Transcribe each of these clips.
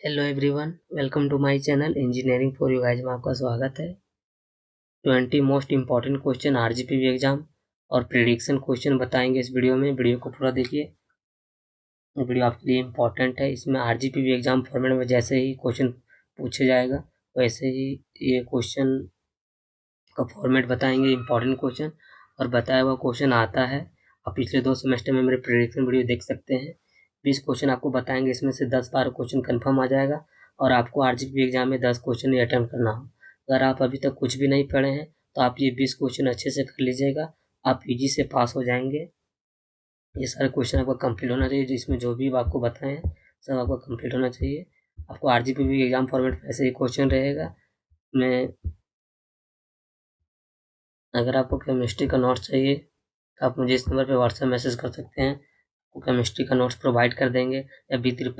Hello everyone, welcome to my channel engineering for you guys में आपका स्वागत है। 20 most important question RGPV exam और प्रिडिक्शन क्वेश्चन बताएंगे इस वीडियो में। वीडियो को पूरा देखिए, वीडियो आपके लिए इंपॉर्टेंट है। इसमें आरजीपीवी एग्जाम फॉर्मेट में जैसे ही क्वेश्चन पूछे जाएगा वैसे ही ये क्वेश्चन का फॉर्मेट बताएंगे, इंपॉर्टेंट क्वेश्चन और बताया हुआ क्वेश्चन आता है। आप पिछले 2 सेमेस्टर में मेरे प्रिडिक्शन वीडियो देख सकते हैं। 20 क्वेश्चन आपको बताएंगे, इसमें से 10-12 क्वेश्चन कन्फर्म आ जाएगा और आपको आरजीपी एग्जाम में 10 क्वेश्चन ही अटेम्प्ट करना हो। अगर आप अभी तक कुछ भी नहीं पढ़े हैं तो आप ये 20 क्वेश्चन अच्छे से कर लीजिएगा, आप ईजी से पास हो जाएंगे। ये सारे क्वेश्चन आपका कंप्लीट होना चाहिए, जिसमें जो भी आपको बताए हैं सब आपका कंप्लीट होना चाहिए। आपको आरजीपी एग्जाम फॉर्मेट में ऐसे ही क्वेश्चन रहेगा। मैं अगर आपको केमिस्ट्री का नोट्स चाहिए तो आप मुझे इस नंबर पे व्हाट्सएप मैसेज कर सकते हैं, आपको केमिस्ट्री का नोट्स प्रोवाइड कर देंगे। या BEE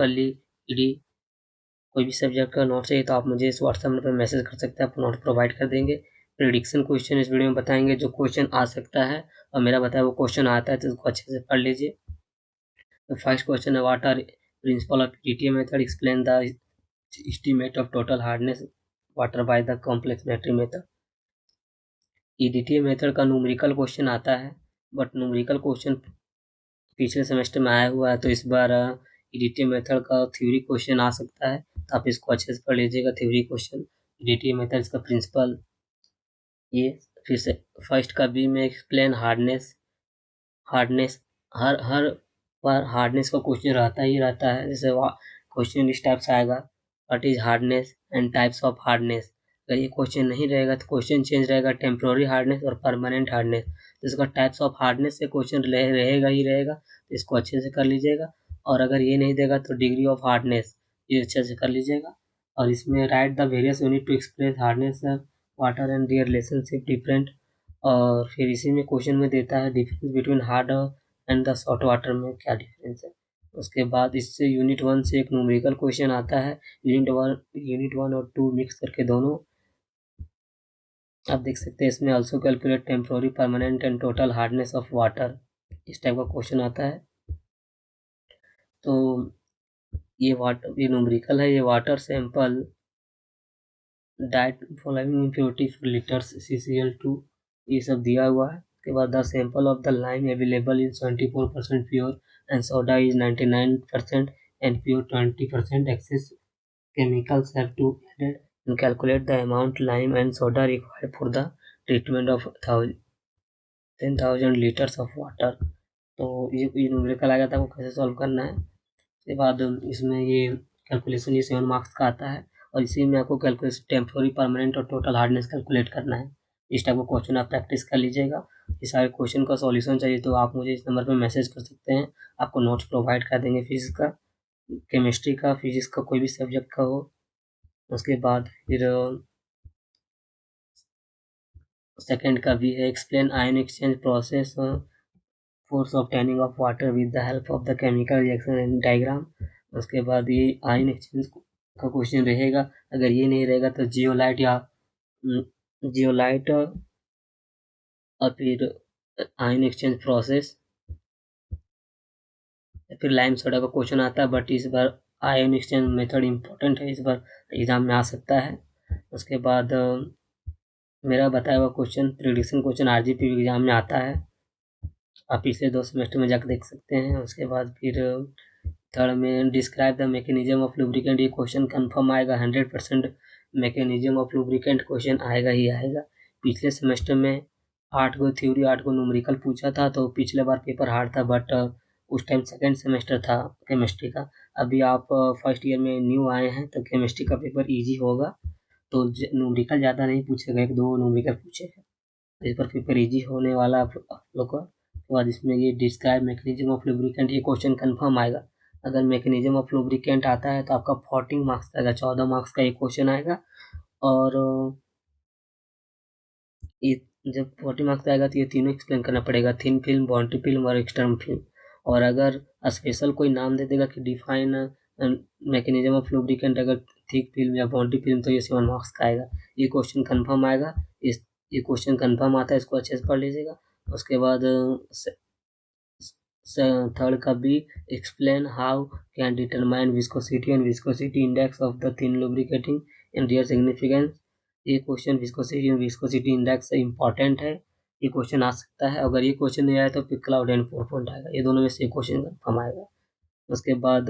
कोई भी सब्जेक्ट का नोट्स चाहिए तो आप मुझे इस व्हाट्सएप नंबर पर मैसेज कर सकते हैं, आपको नोट प्रोवाइड कर देंगे। प्रिडिक्शन क्वेश्चन इस वीडियो में बताएंगे, जो क्वेश्चन आ सकता है और मेरा बताया वो क्वेश्चन आता है तो उसको अच्छे से पढ़ लीजिए। तो फर्स्ट क्वेश्चन है, what are principle of DTA method, explain the estimate of total hardness water by the complex method. DTA method का न्यूमेरिकल क्वेश्चन आता है, बट न्यूमेरिकल क्वेश्चन पिछले सेमेस्टर में आया हुआ है तो इस बार DTA मेथड का थ्योरी क्वेश्चन आ सकता है, तो आप इसको अच्छे से पढ़ लीजिएगा। थ्योरी क्वेश्चन DTA मेथड, इसका प्रिंसिपल ये। फिर से फर्स्ट का बी में एक्सप्लेन हार्डनेस। हार्डनेस हर हर बार हार्डनेस का क्वेश्चन रहता ही रहता है। जैसे क्वेश्चन इस टाइप से आएगा, what is hardness and types of hardness. अगर ये क्वेश्चन नहीं रहेगा तो क्वेश्चन चेंज रहेगा, टेम्प्रोरी हार्डनेस और परमानेंट हार्डनेस। तो इसका टाइप्स ऑफ हार्डनेस से क्वेश्चन रहेगा ही रहेगा, तो इसको अच्छे से कर लीजिएगा। और अगर ये नहीं देगा तो डिग्री ऑफ हार्डनेस, ये अच्छे से कर लीजिएगा। और इसमें write the various unit to express hardness water and their relationship different. और फिर इसी में क्वेश्चन में देता है difference between hard and the salt water में क्या डिफरेंस है। उसके बाद इससे यूनिट 1 से एक न्यूमेरिकल क्वेश्चन आता है, यूनिट 1 और 2 मिक्स करके दोनों। आप देख सकते हैं इसमें also calculate temporary permanent and total hardness of water, इस टाइप का क्वेश्चन आता है। तो ये न्यूमेरिकल है। ये water sample diet following impurity for litres CCl2, ये सब दिया हुआ है। उसके बाद the sample of the lime available in 74% pure and soda is 99% and pure 20% excess chemicals have to be added and calculate the amount lime and soda required for the treatment of 10,000 liters of water। तो ये numerical आ गया था, वो कैसे solve करना है। उसके बाद इसमें ये कैलकुलेशन ये 7 मार्क्स का आता है और इसी में आपको कैलकुलेशन टेम्पोररी परमानेंट और टोटल हार्डनेस कैलकुलेट करना है। इस टाइप का क्वेश्चन आप प्रैक्टिस कर लीजिएगा। ये सारे क्वेश्चन का सॉल्यूशन चाहिए तो आप मुझे इस नंबर पर मैसेज कर सकते हैं, आपको नोट्स प्रोवाइड कर देंगे। फिजिक्स का, केमिस्ट्री का, फिजिक्स का, कोई भी सब्जेक्ट का हो। उसके बाद फिर सेकंड का भी है, explain ion exchange process force obtaining of water with the help of the chemical reaction and diagram. उसके बाद ये आयन एक्सचेंज का क्वेश्चन रहेगा। अगर ये नहीं रहेगा तो जियोलाइट या जियोलाइट और फिर आयन एक्सचेंज प्रोसेस या फिर लाइम सोडा का क्वेश्चन आता है, बट इस बार आयन एक्सचेंज मेथड इम्पोर्टेंट है, इस बार एग्जाम में आ सकता है। उसके बाद मेरा बताया हुआ question prediction question RGP exam में आता है, आप पिछले 2 सेमेस्टर में जाकर देख सकते हैं। उसके बाद फिर थर्ड में describe the mechanism of lubricant, ये क्वेश्चन कंफर्म आएगा 100%। मैकेनिज्म ऑफ लुब्रिकेंट क्वेश्चन आएगा ही आएगा। पिछले सेमेस्टर में 8 गो थ्योरी 8 गो न्यूमेरिकल पूछा था, तो पिछले बार पेपर हार्ड था, बट उस टाइम सेकेंड सेमेस्टर था केमिस्ट्री का। अभी आप फर्स्ट ईयर में न्यू आए हैं तो केमिस्ट्री का पेपर ईजी होगा, तो न्यूमेरिकल ज़्यादा नहीं पूछेगा, 1-2 न्यूमेरिकल पूछेगा, तो इस पर पेपर ईजी होने वाला आप लोग का। उसके बाद इसमें ये डिस्क्राइब मैकेनिज्म ऑफ लुब्रिकेंट, ये क्वेश्चन कंफर्म आएगा। अगर मैकेनिज्म ऑफ लुब्रिकेंट आता है तो आपका 14 मार्क्स का आएगा, 14 मार्क्स का ये क्वेश्चन आएगा। और ये जब 40 मार्क्स का आएगा तो ये तीनों एक्सप्लेन करना पड़ेगा, थिन फिल्म, बॉन्टी फिल्म और एक्सटर्न फिल्म। और अगर स्पेशल कोई नाम दे देगा कि डिफाइन मैकेनिज्म ऑफ लुब्रिकेंट, अगर थिक फिल्म या बॉन्टी फिल्म, तो ये 7 मार्क्स का आएगा। ये क्वेश्चन कंफर्म आएगा, ये क्वेश्चन कंफर्म आता है, इसको अच्छे से पढ़ लीजिएगा। उसके बाद थर्ड का B, explain how can determine viscosity and viscosity index of the thin lubricating in real significance. ये question viscosity and viscosity index से इंपॉर्टेंट है, ये क्वेश्चन आ सकता है। अगर ये क्वेश्चन नहीं आया तो फिर क्लाउड एंड 4 पॉइंट आएगा, ये दोनों में से क्वेश्चन कन्फर्म आएगा। उसके बाद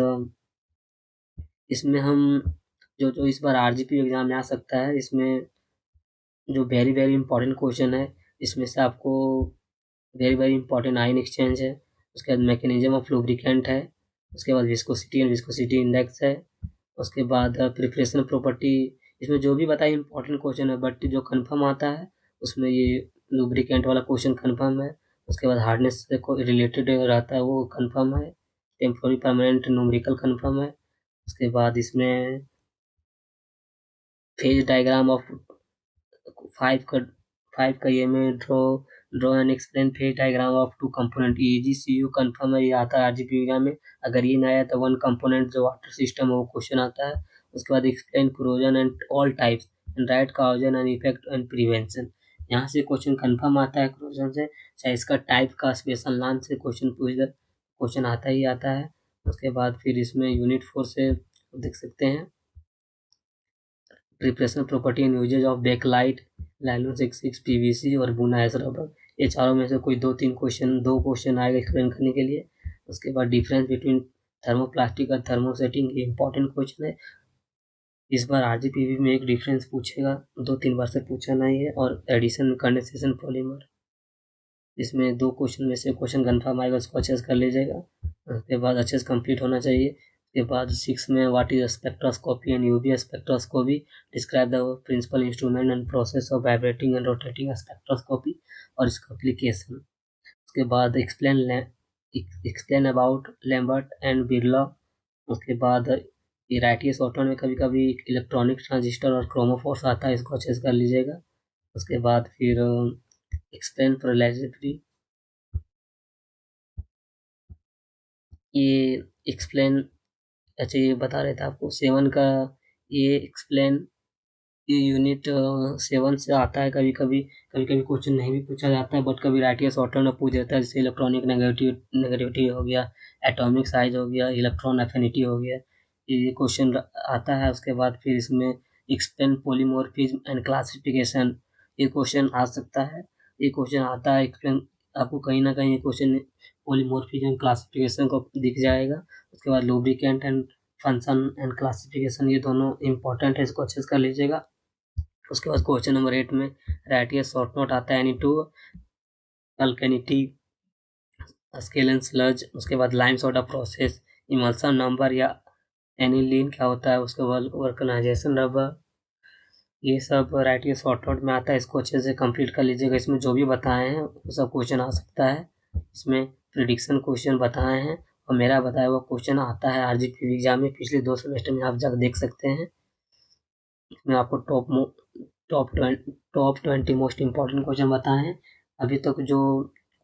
इसमें हम जो इस बार आरजीपी एग्जाम में आ सकता है, इसमें जो वेरी वेरी इंपॉर्टेंट क्वेश्चन है, इसमें से आपको very very important ion exchange है, उसके बाद मैकेनिज्म ऑफ लुब्रिकेंट है, उसके बाद विस्कोसिटी एंड विस्कोसिटी इंडेक्स है, उसके बाद प्रिपरेशन प्रॉपर्टी। इसमें जो भी बताइए इंपॉर्टेंट क्वेश्चन है, बट जो कंफर्म आता है उसमें ये लुब्रिकेंट वाला क्वेश्चन कंफर्म है। उसके बाद हार्डनेस से रिलेटेड रहता है वो कंफर्म है। टेम्पोररी परमानेंट न्यूमेरिकल कंफर्म है। उसके बाद इसमें फेज डायग्राम ऑफ 5 का ये में draw and explain phase diagram of 2 component, EGCU confirm है, ये आता है आरजीपी एग्जाम में। अगर ये ना आया तो 1 कंपोनेंट जो वाटर सिस्टम है वो क्वेश्चन आता है। उसके बाद explain corrosion and all types and write causes and effect and prevention. यहाँ से क्वेश्चन कंफर्म आता है कोरोजन से, चाहे इसका टाइप का स्पेशल नाम से क्वेश्चन पूछ दे, क्वेश्चन आता ही आता है। उसके बाद फिर इसमें यूनिट 4 से देख सकते हैं preparation property and uses of bakelite, nylon 66 PVC और बुना एस रबर। ये चारों में से कोई दो क्वेश्चन आएगा एक्सप्लेन करने के लिए। उसके बाद डिफरेंस बिटवीन थर्मोप्लास्टिक और थर्मोसेटिंग, ये इंपॉर्टेंट क्वेश्चन है। इस बार आरजीपीवी में एक डिफरेंस पूछेगा, 2-3 बार से पूछा नहीं है। और एडिशन कंडेंसेशन पॉलीमर, इसमें 2 क्वेश्चन में से क्वेश्चन कन्फर्म आएगा, उसको अच्छे से कर लीजिएगा। उसके बाद अच्छे से कंप्लीट होना चाहिए। उसके बाद 6 में what is spectroscopy and UV spectroscopy, describe the principle instrument and process of vibrating and rotating spectroscopy और इसका एप्लीकेशन। उसके बाद explain about Lambert and Beer law. उसके बाद इराइटियस ऑटोन में कभी कभी इलेक्ट्रॉनिक ट्रांजिस्टर और क्रोमोफोर्स आता है, इसको अच्छे से कर लीजिएगा। उसके बाद फिर एक्सप्लेन प्रोलैजिटी, ये एक्सप्लेन, अच्छा ये बता रहे थे आपको 7 का, ये एक्सप्लेन, ये यूनिट 7 से आता है। कभी कभी क्वेश्चन नहीं भी पूछा जाता है, बट कभी राइटियस ऑटो में पूछ देता है, जैसे इलेक्ट्रॉनिक नेगेटिविटी हो गया, एटॉमिक साइज हो गया, इलेक्ट्रॉन एफिनिटी हो गया, ये क्वेश्चन आता है। उसके बाद फिर इसमें एक्सप्लेन पॉलीमॉर्फिज्म एंड क्लासिफिकेशन, ये क्वेश्चन आ सकता है, ये क्वेश्चन आता है। एक्सप्लेन, आपको कहीं ना कहीं ये क्वेश्चन पॉलीमॉर्फिज्म क्लासिफिकेशन को दिख जाएगा। उसके बाद lubricant and function and classification, ये दोनों इंपॉर्टेंट है, इसको अच्छे से कर लीजिएगा। उसके बाद क्वेश्चन नंबर 8 में राइटियर शॉर्ट नोट आता है, एनी टू अल्केनिटी स्केलन स्लज। उसके बाद lime soda process, emulsion number या एनिलीन क्या होता है, उसके बाद वर्कनाइजेशन रबर, ये सब राइटियर शॉर्ट नोट में आता है, इसको अच्छे से कंप्लीट कर लीजिएगा। इसमें जो भी बताए हैं वो सब क्वेश्चन आ सकता है। इसमें प्रिडिक्शन क्वेश्चन बताए हैं और मेरा बताया हुआ क्वेश्चन आता है आरजीपी एग्जाम में, पिछले 2 सेमेस्टर में आप जाकर देख सकते हैं। इसमें आपको टॉप 20 मोस्ट इम्पॉर्टेंट क्वेश्चन बताए हैं। अभी तक जो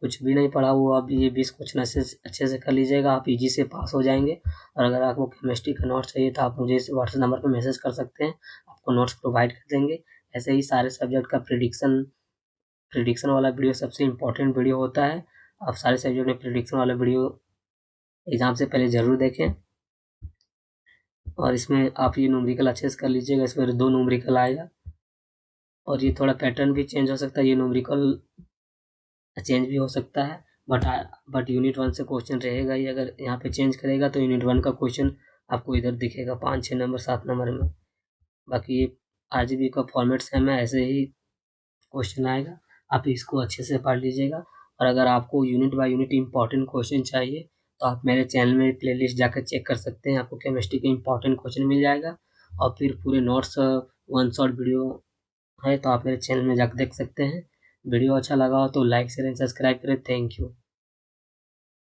कुछ भी नहीं पढ़ा वो आप ये 20 क्वेश्चन अच्छे से कर लीजिएगा, आप इजी से पास हो जाएंगे। और अगर आपको केमिस्ट्री का नोट्स चाहिए तो आप मुझे इस व्हाट्सएप नंबर पर मैसेज कर सकते हैं, आपको नोट्स प्रोवाइड कर देंगे। ऐसे ही सारे सब्जेक्ट का प्रिडिक्शन वाला वीडियो सबसे इम्पोर्टेंट वीडियो होता है। आप सारे सब्जेक्ट में प्रिडिक्शन वाला वीडियो एग्जाम से पहले ज़रूर देखें। और इसमें आप ये न्यूमेरिकल अच्छे से कर लीजिएगा, इसमें 2 न्यूमेरिकल आएगा और ये थोड़ा पैटर्न भी चेंज हो सकता है, ये न्यूमेरिकल चेंज भी हो सकता है, बट यूनिट 1 से क्वेश्चन रहेगा ही। अगर यहाँ पे चेंज करेगा तो यूनिट 1 का क्वेश्चन आपको इधर दिखेगा 5, 6 नंबर, 7 नंबर में। बाकी ये आरजीबी का फॉर्मेट सेम है, ऐसे ही क्वेश्चन आएगा, आप इसको अच्छे से पढ़ लीजिएगा। और अगर आपको unit by unit important question चाहिए तो आप मेरे चैनल में प्लेलिस्ट जाकर चेक कर सकते हैं, आपको केमिस्ट्री के इंपॉर्टेंट क्वेश्चन मिल जाएगा। और फिर पूरे नोट्स 1 शॉट वीडियो है, तो आप मेरे चैनल में जाकर देख सकते हैं। वीडियो अच्छा लगा हो तो लाइक शेयर एंड सब्सक्राइब करें। Thank you.